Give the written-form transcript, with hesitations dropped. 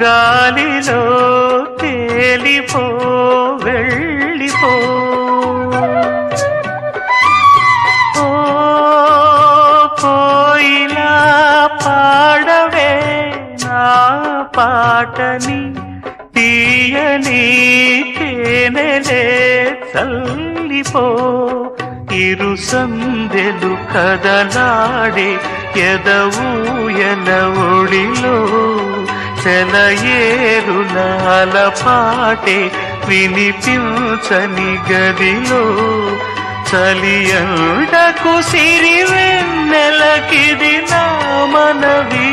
గాలిలో తేలిపో వెళ్ళిపో ఓ కోయిలా పాడవే నా పాటని తీయని తేనెలే చల్లిపో ఇరు సందెలు కదలాడే ఎదవూయల ఒడిలో సెలయేరులాల పాటే వినిపించని గదిలో చలియండకు సిరివెన్నెలకిది నా మనవి